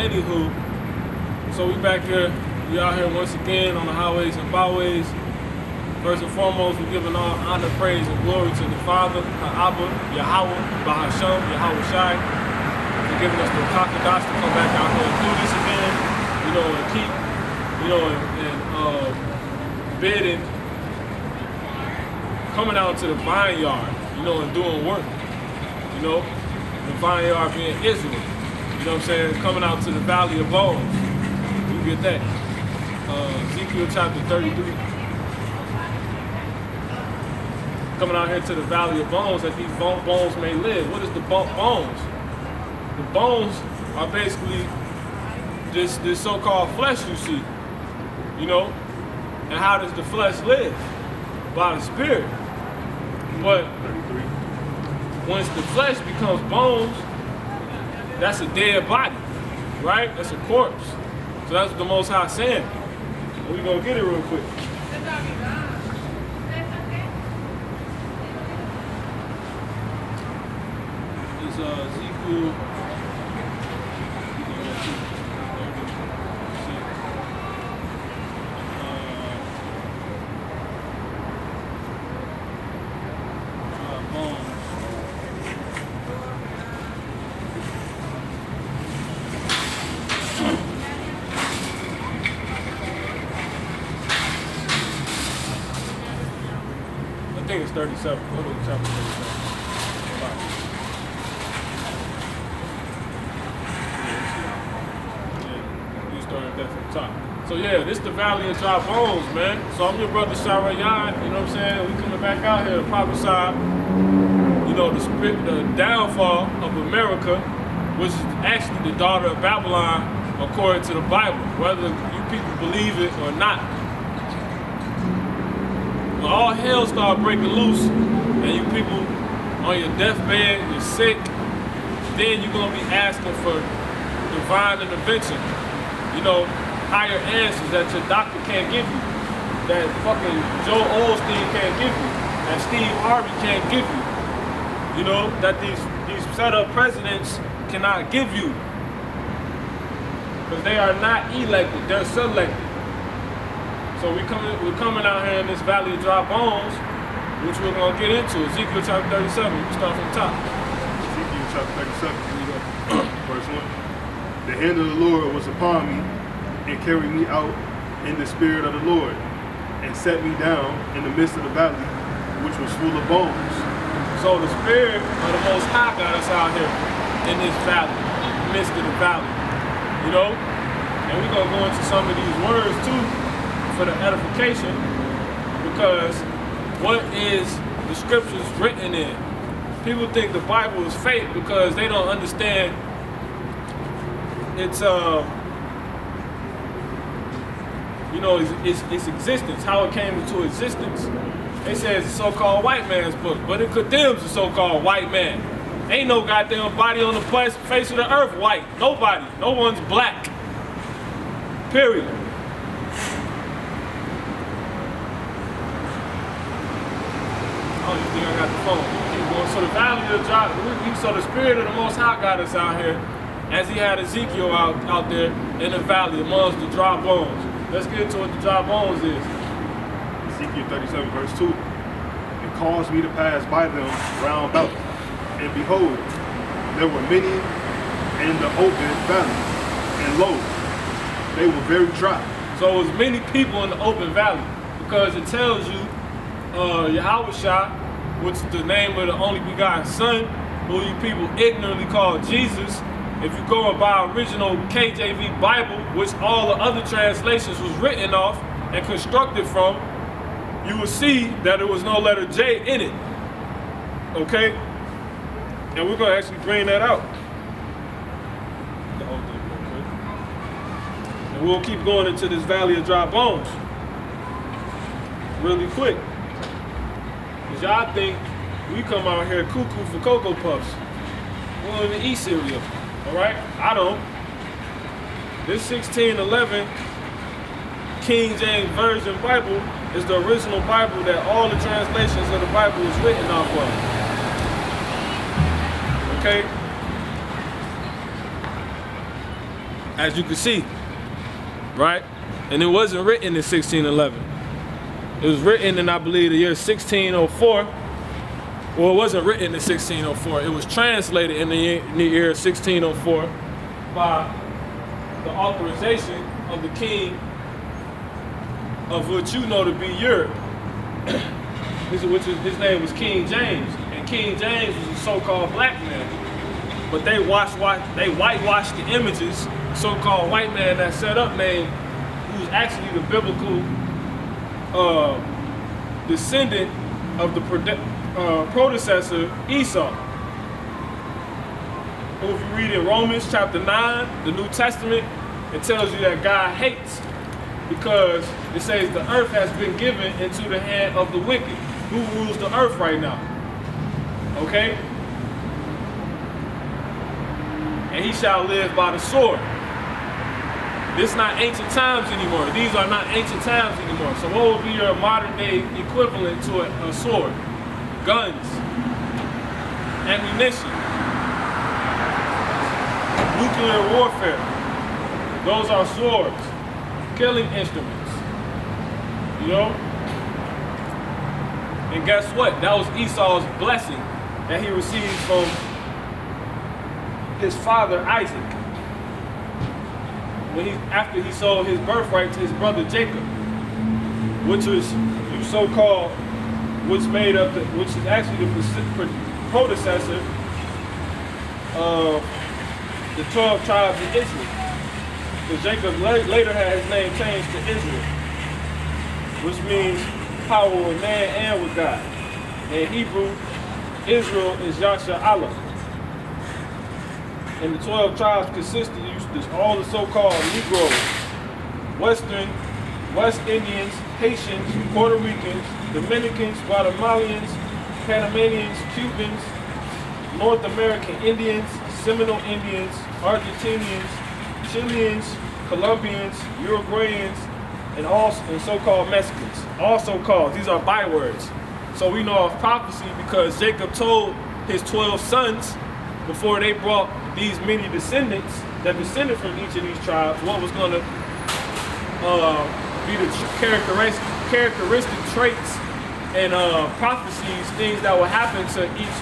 anywho, so we back here. We out here once again on the highways and byways. First and foremost, we're giving all honor, praise, and glory to the Father, Abba, Yahweh, Bahasham, Yahweh Shai, for giving us the Kakadas to come back out here and do this again, and keep, and bidding, coming out to the vineyard, and doing work, the vineyard being Israel, coming out to the Valley of Bones. We get that. Ezekiel chapter 33. Coming out here to the Valley of Bones, that these bones may live. What is the bones? The bones are basically this so-called flesh you see, And how does the flesh live? By the spirit. But once the flesh becomes bones, that's a dead body, right? That's a corpse. So that's what the Most High saying. We're gonna get it real quick. Ezekiel. I think it's 37. Go to chapter 37. Top. So yeah, this is the Valley of Dry Bones, man. So I'm your brother Sharayan, we coming back out here to prophesy, the downfall of America, which is actually the daughter of Babylon, according to the Bible, whether you people believe it or not. When all hell start breaking loose, and you people on your deathbed, you're sick, then you're gonna be asking for divine intervention. Higher answers that your doctor can't give you, that fucking Joe Osteen can't give you, that Steve Harvey can't give you, that these set up presidents cannot give you. Because they are not elected, they're selected. So we're coming out here in this Valley of Dry Bones, which we're gonna get into. Ezekiel chapter 37, we start from the top. Ezekiel chapter 37, verse 1. The hand of the Lord was upon me, and carried me out in the spirit of the Lord, and set me down in the midst of the valley, which was full of bones. So the spirit of the Most High got us out here in this valley, in the midst of the valley, And we're gonna go into some of these words too for the edification, because what is the scriptures written in? People think the Bible is fake because they don't understand its its existence, how it came into existence. They say it's a so-called white man's book, but it condemns the so-called white man. Ain't no goddamn body on the face of the earth white. Nobody. No one's black. Period. Oh, you think I got the phone? Keep going. So the Valley of Dry, so the Spirit of the Most High got us out here, as he had Ezekiel out there in the valley amongst the dry bones. Let's get into what the dry bones is. Ezekiel 37, verse 2. It caused me to pass by them round about, and behold, there were many in the open valley, and lo, they were very dry. So it was many people in the open valley, because it tells you Yahweh Shai, which is the name of the only begotten Son, who you people ignorantly call Jesus. If you go and buy original KJV Bible, which all the other translations was written off and constructed from, you will see that there was no letter J in it. Okay? And we're going to actually bring that out. The whole thing real quick. And we'll keep going into this Valley of Dry Bones really quick. Because y'all think we come out here cuckoo for Cocoa Puffs. We don't even eat cereal. Alright? I don't. This 1611 King James Version Bible is the original Bible that all the translations of the Bible is written off of. Okay? as you can see, right? And it wasn't written in 1611. It was written in, I believe, the year 1604. Well, it wasn't written in 1604. It was translated in the year 1604 by the authorization of the king of what you know to be Europe. His name was King James. And King James was a so-called black man. But they whitewashed the images, so-called white man that set up name, who's actually the biblical descendant of the predecessor Esau. Well, if you read in Romans chapter 9, the New Testament, it tells you that God hates because it says the earth has been given into the hand of the wicked. Who rules the earth right now? Okay? And he shall live by the sword. This is not ancient times anymore. These are not ancient times anymore. So what would be your modern day equivalent to a sword? Guns, ammunition, nuclear warfare. Those are swords, killing instruments. You know? And guess what? That was Esau's blessing that he received from his father Isaac. After he sold his birthright to his brother Jacob, which was you so-called, which is actually the predecessor of the 12 tribes of Israel. Because Jacob later had his name changed to Israel, which means power with man and with God. In Hebrew, Israel is Yasha Allah. And the 12 tribes consisted of all the so-called Negroes, West Indians, Haitians, Puerto Ricans, Dominicans, Guatemalans, Panamanians, Cubans, North American Indians, Seminole Indians, Argentinians, Chileans, Colombians, Uruguayans, and so-called Mexicans. All so-called. These are bywords. So we know of prophecy because Jacob told his 12 sons before they brought these many descendants that descended from each of these tribes, what was going to be the characteristic traits and prophecies, things that would happen to each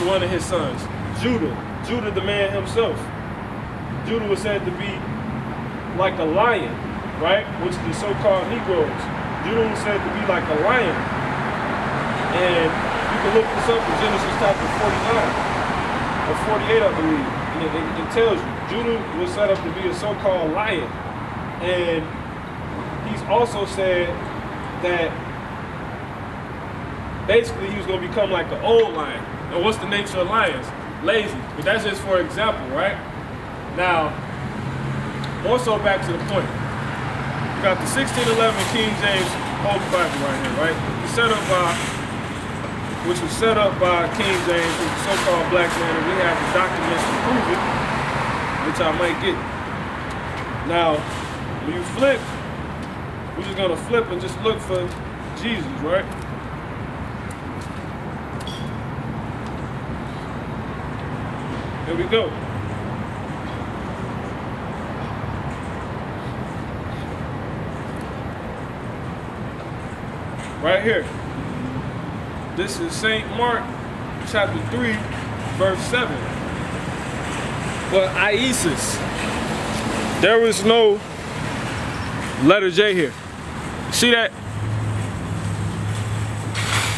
one of his sons. Judah the man himself. Judah was said to be like a lion, right? Which is the so-called Negroes. Judah was said to be like a lion. And you can look this up in Genesis chapter 49 or 48, I believe. And it tells you, Judah was set up to be a so-called lion. And he's also said that basically he was going to become like an old lion. And what's the nature of lions? Lazy. But that's just for example, right? Now, more so back to the point. We got the 1611 King James Holy Bible right here, right? Which was set up by King James, who's a so-called black man, and we have the documents to prove it, which I might get. Now, when you flip, we're just gonna flip and just look for Jesus, right? Here we go. Right here. This is St. Mark chapter 3, verse 7. But Iesus, there was no letter J here. See that?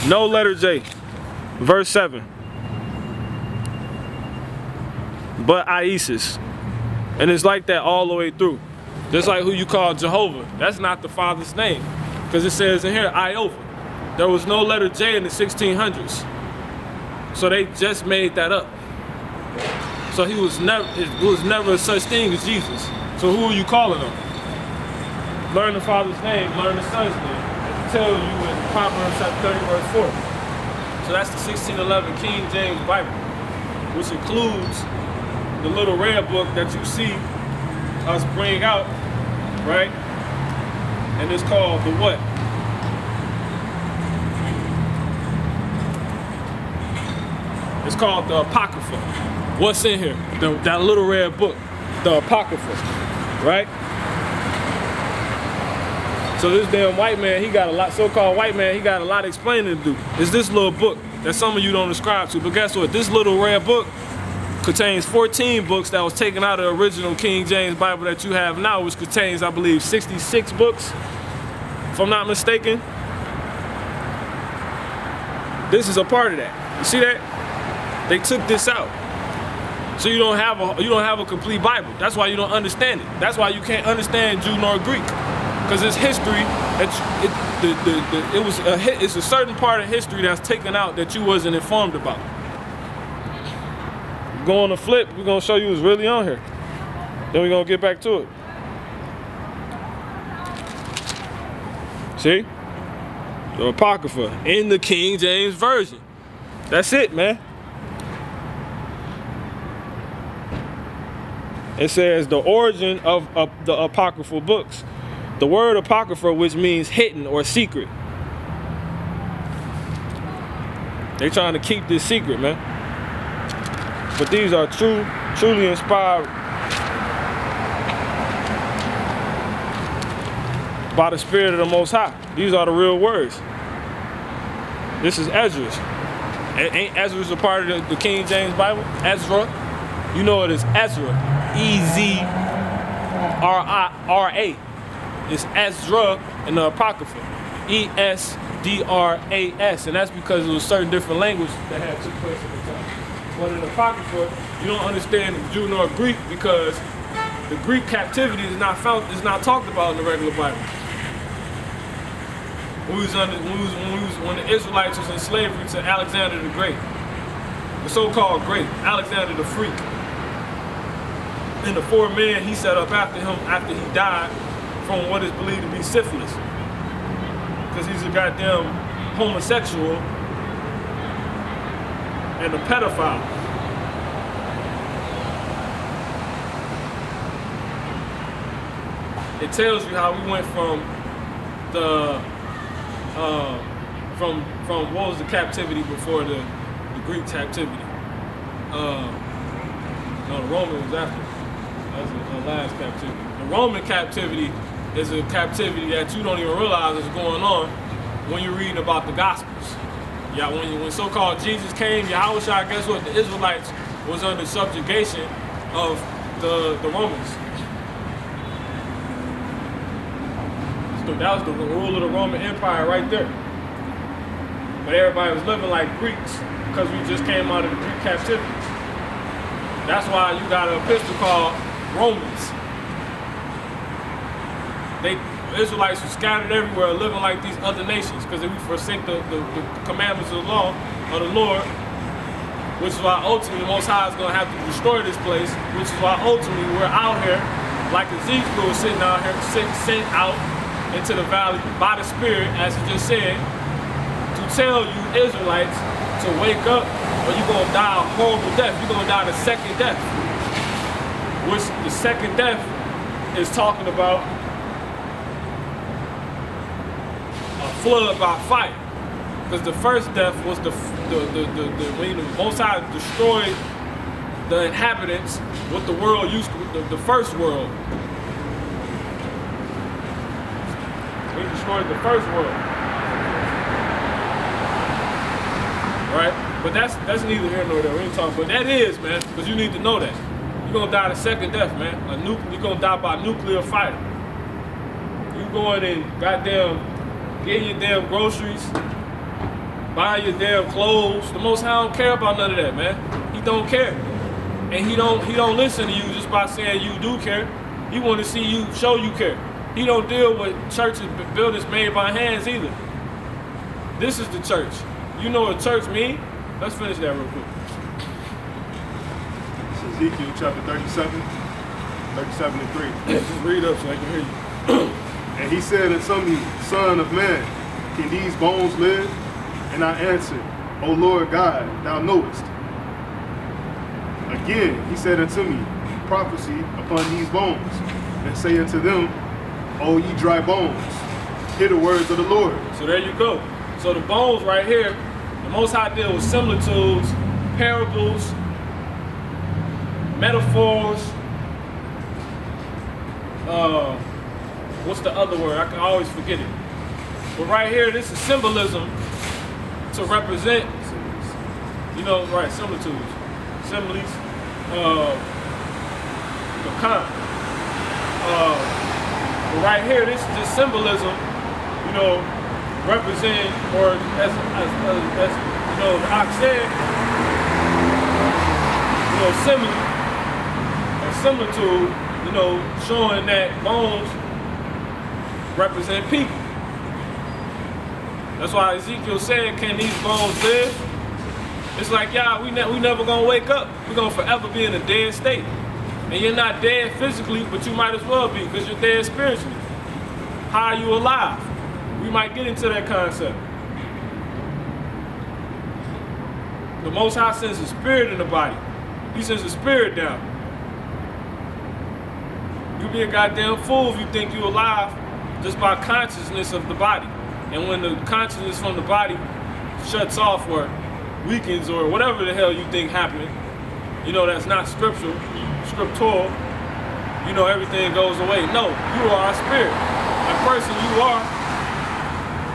No letter J. Verse 7. But Iesus. And it's like that all the way through. Just like who you call Jehovah. That's not the Father's name. Because it says in here, Iova. There was no letter J in the 1600s. So they just made that up. So it was never such thing as Jesus. So who are you calling him? Learn the Father's name, learn the Son's name. It tells you in Proverbs chapter 30, verse 4. So that's the 1611 King James Bible, which includes the little red book that you see us bring out, right? And it's called the what? It's called the Apocrypha. What's in here? That little red book, the Apocrypha. right? So this damn white man, he got a lot, so-called white man, he got a lot of explaining to do. It's this little book that some of you don't ascribe to, but guess what? This little red book contains 14 books that was taken out of the original King James Bible that you have now, which contains, I believe, 66 books, if I'm not mistaken. This is a part of that. You see that? They took this out. So you don't have a complete Bible. That's why you don't understand it. That's why you can't understand Jew nor Greek. Because it's history, it's a certain part of history that's taken out that you wasn't informed about. Go on the flip, we're gonna show you what's really on here. Then we're gonna get back to it. See? The Apocrypha in the King James Version. That's it, man. It says the origin of the apocryphal books. The word apocrypha, which means hidden or secret. They're trying to keep this secret, man. But these are truly inspired by the Spirit of the Most High. These are the real words. This is Ezra's. Ain't Ezra's a part of the King James Bible? Ezra. You know it is Ezra. E-Z-R-I-R-A. It's Ezra in the Apocrypha. E-S-D-R-A-S. And that's because it was certain different languages that had took place at the time. But in the Apocrypha, you don't understand the Jew nor Greek because the Greek captivity is not talked about in the regular Bible. When the Israelites was in slavery to Alexander the Great, the so-called Great, Alexander the Freak. And the 4 men he set up after him after he died from what is believed to be syphilis. Because he's a goddamn homosexual and a pedophile. It tells you how we went from the from what was the captivity before the Greek captivity? No, the Roman was after. That's the last captivity. The Roman captivity is a captivity that you don't even realize is going on when you're reading about the Gospels. Yeah, when so-called Jesus came, Yahushua, guess what? The Israelites was under subjugation of the Romans. So that was the rule of the Roman Empire right there. But everybody was living like Greeks because we just came out of the Greek captivity. That's why you got an epistle called Romans. The Israelites were scattered everywhere, living like these other nations because they would forsake the commandments of the law of the Lord, which is why ultimately the Most High is going to have to destroy this place, which is why ultimately we're out here, like Ezekiel was sitting out here, sent out into the valley by the Spirit, as he just said, to tell you Israelites to wake up or you're going to die a horrible death. You're going to die the second death. Which the second death is talking about a flood by fire. Because the first death was when the Most High destroyed the inhabitants, what the world used to, the first world. He destroyed the first world. Right? But that's neither here nor there. We ain't talking, but that is, man, because you need to know that. You're gonna die the second death, man. You're gonna die by nuclear fire. You going and goddamn getting your damn groceries, buying your damn clothes. The Most High don't care about none of that, man. He don't care. And he don't listen to you just by saying you do care. He want to see you show you care. He don't deal with churches buildings made by hands either. This is the church. You know what church mean? Let's finish that real quick. Ezekiel chapter 37 and 3. Yeah, just read up so I can hear you. And he said unto me, Son of man, can these bones live? And I answered, O Lord God, thou knowest. Again he said unto me, Prophesy upon these bones, and say unto them, O ye dry bones, hear the words of the Lord. So there you go. So the bones right here, the Most High deal with similitudes, parables, metaphors, what's the other word? I can always forget it. But right here, this is symbolism to represent, you know, right, similitudes, similes, the kind. But right here, this is just symbolism, you know, representing, or as you know, the ox said, you know, simile, or similitude, you know, showing that bones represent people. That's why Ezekiel said, can these bones live? It's like, yeah, we never gonna wake up. We're gonna forever be in a dead state. And you're not dead physically, but you might as well be, because you're dead spiritually. How are you alive? We might get into that concept. The Most High sends a spirit in the body. He sends a spirit down. You be a goddamn fool if you think you're alive just by consciousness of the body. And when the consciousness from the body shuts off or weakens or whatever the hell you think happened, you know, that's not scriptural, you know, everything goes away. No, you are a spirit. That person you are,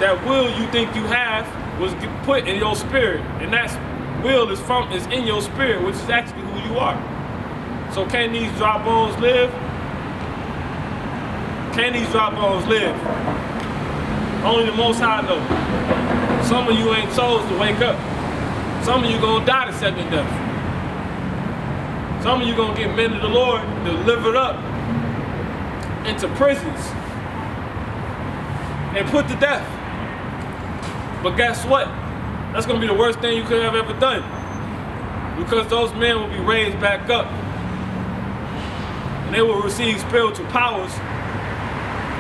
that will you think you have, was put in your spirit. And that will is in your spirit, which is actually who you are. So can these dry bones live? Can these dry bones live? Only the Most High knows. Some of you ain't chose to wake up. Some of you gonna die the second death. Some of you gonna get men of the Lord delivered up into prisons and put to death. But guess what? That's gonna be the worst thing you could have ever done, because those men will be raised back up and they will receive spiritual powers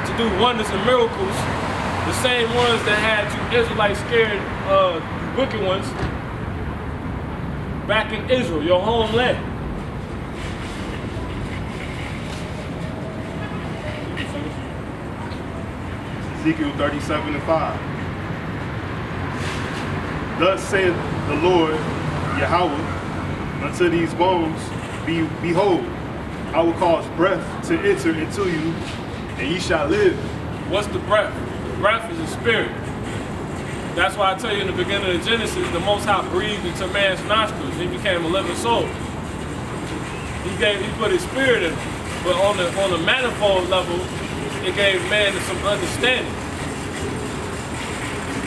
to do wonders and miracles. The same ones that had you Israelites scared, wicked ones, back in Israel, your homeland. Ezekiel 37:5. Thus saith the Lord Yahweh unto these bones, behold, I will cause breath to enter into you, and ye shall live. What's the breath? The breath is a spirit. That's why I tell you in the beginning of Genesis, the Most High breathed into man's nostrils. He became a living soul. He put his spirit in him. But on the manifold level, it gave man some understanding.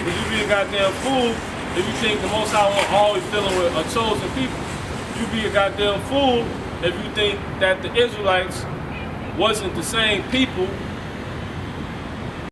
But you be a goddamn fool if you think the Most High won't always dealing with a chosen people. You be a goddamn fool if you think that the Israelites wasn't the same people